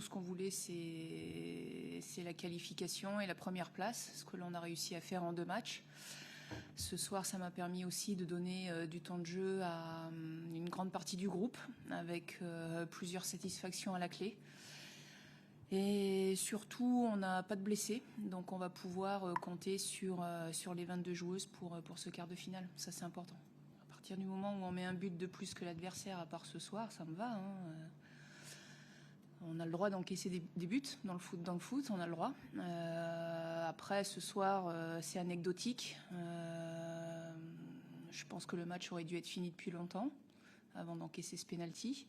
ce qu'on voulait, c'est la qualification et la première place, ce que l'on a réussi à faire en 2 matchs. Ce soir, ça m'a permis aussi de donner du temps de jeu à une grande partie du groupe, avec plusieurs satisfactions à la clé. Et surtout, on n'a pas de blessés, donc on va pouvoir compter sur les 22 joueuses pour ce quart de finale. Ça, c'est important. À partir du moment où on met un but de plus que l'adversaire, à part ce soir, ça me va. On a le droit d'encaisser des buts dans le foot, on a le droit. Après, ce soir, c'est anecdotique. Je pense que le match aurait dû être fini depuis longtemps, avant d'encaisser ce penalty.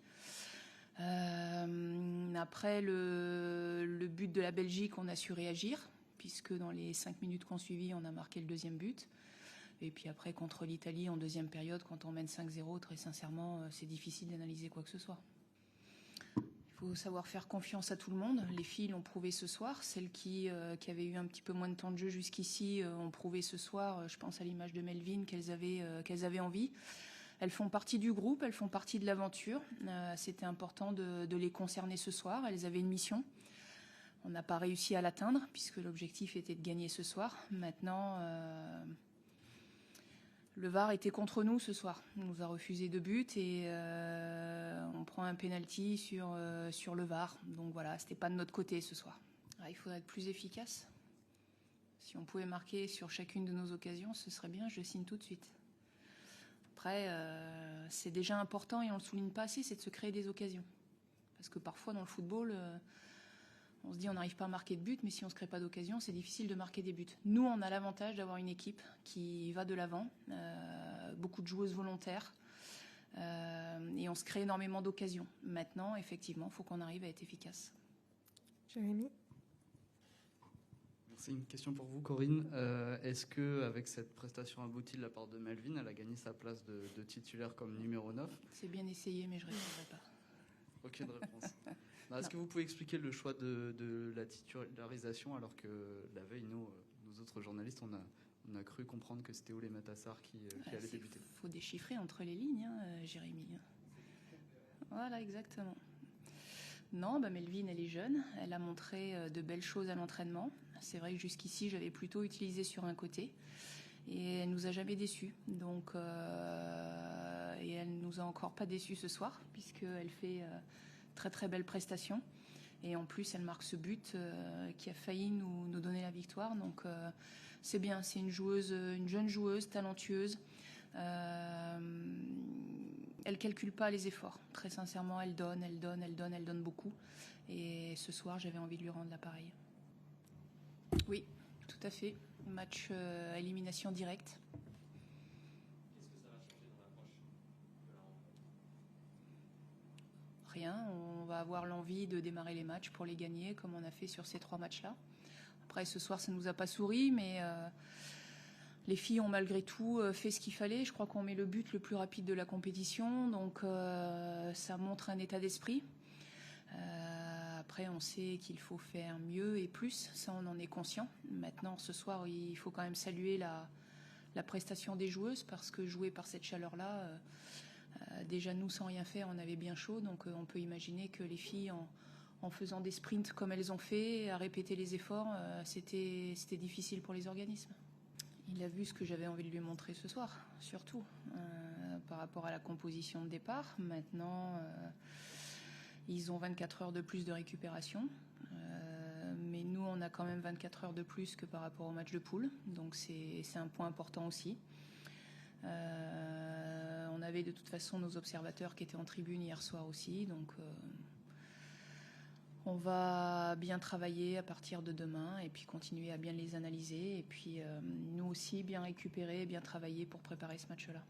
Après le but de la Belgique, on a su réagir, puisque dans les 5 minutes qu'on suivit, on a marqué le 2e but. Et puis après, contre l'Italie, en 2e période, quand on mène 5-0, très sincèrement, c'est difficile d'analyser quoi que ce soit. Il faut savoir faire confiance à tout le monde. Les filles l'ont prouvé ce soir. Celles qui avaient eu un petit peu moins de temps de jeu jusqu'ici ont prouvé ce soir, je pense à l'image de Melvin, qu'elles avaient envie. Elles font partie du groupe, elles font partie de l'aventure. C'était important de les concerner ce soir. Elles avaient une mission. On n'a pas réussi à l'atteindre, puisque l'objectif était de gagner ce soir. Maintenant, le VAR était contre nous ce soir. On nous a refusé 2 buts et on prend un penalty sur le VAR. Donc voilà, c'était pas de notre côté ce soir. Il faudrait être plus efficace. Si on pouvait marquer sur chacune de nos occasions, ce serait bien, je le signe tout de suite. Après, c'est déjà important et on ne le souligne pas assez, c'est de se créer des occasions. Parce que parfois dans le football, on se dit on n'arrive pas à marquer de but, mais si on ne se crée pas d'occasion, c'est difficile de marquer des buts. Nous, on a l'avantage d'avoir une équipe qui va de l'avant, beaucoup de joueuses volontaires, et on se crée énormément d'occasions. Maintenant, effectivement, il faut qu'on arrive à être efficace. Jérémy ? Merci. Une question pour vous, Corinne. Est-ce qu'avec cette prestation aboutie de la part de Melvin, elle a gagné sa place de titulaire comme numéro 9 ? C'est bien essayé, mais je ne répondrai pas. Aucune réponse. Est-ce que vous pouvez expliquer le choix de la titularisation alors que la veille, nous autres journalistes, on a cru comprendre que c'était Olé Matassar qui allait débuter. Il faut déchiffrer entre les lignes, Jérémy. Voilà, exactement. Non, Melvin, elle est jeune. Elle a montré de belles choses à l'entraînement. C'est vrai que jusqu'ici, j'avais plutôt utilisé sur un côté. Et elle nous a jamais déçus. Donc, et elle nous a encore pas déçus ce soir, puisqu'elle fait très très belle prestation. Et en plus, elle marque ce but qui a failli nous donner la victoire. Donc, c'est bien. C'est une jeune joueuse, talentueuse. Elle calcule pas les efforts. Très sincèrement, elle donne beaucoup. Et ce soir, j'avais envie de lui rendre l'appareil. Oui, tout à fait. Match à élimination directe. Qu'est-ce que ça va changer dans l'approche de la rencontre ? Rien. On va avoir l'envie de démarrer les matchs pour les gagner, comme on a fait sur ces 3 matchs-là. Après, ce soir, ça ne nous a pas souri, mais les filles ont malgré tout fait ce qu'il fallait. Je crois qu'on met le but le plus rapide de la compétition, donc ça montre un état d'esprit. Après, on sait qu'il faut faire mieux et plus, ça on en est conscient. Maintenant, ce soir, il faut quand même saluer la prestation des joueuses, parce que jouer par cette chaleur-là, déjà nous, sans rien faire, on avait bien chaud, donc on peut imaginer que les filles, en faisant des sprints comme elles ont fait, à répéter les efforts, c'était difficile pour les organismes. Il a vu ce que j'avais envie de lui montrer ce soir, surtout par rapport à la composition de départ. Maintenant, ils ont 24 heures de plus de récupération, mais nous, on a quand même 24 heures de plus que par rapport au match de poule, donc c'est un point important aussi. On avait de toute façon nos observateurs qui étaient en tribune hier soir aussi, donc on va bien travailler à partir de demain et puis continuer à bien les analyser et puis nous aussi bien récupérer, bien travailler pour préparer ce match-là.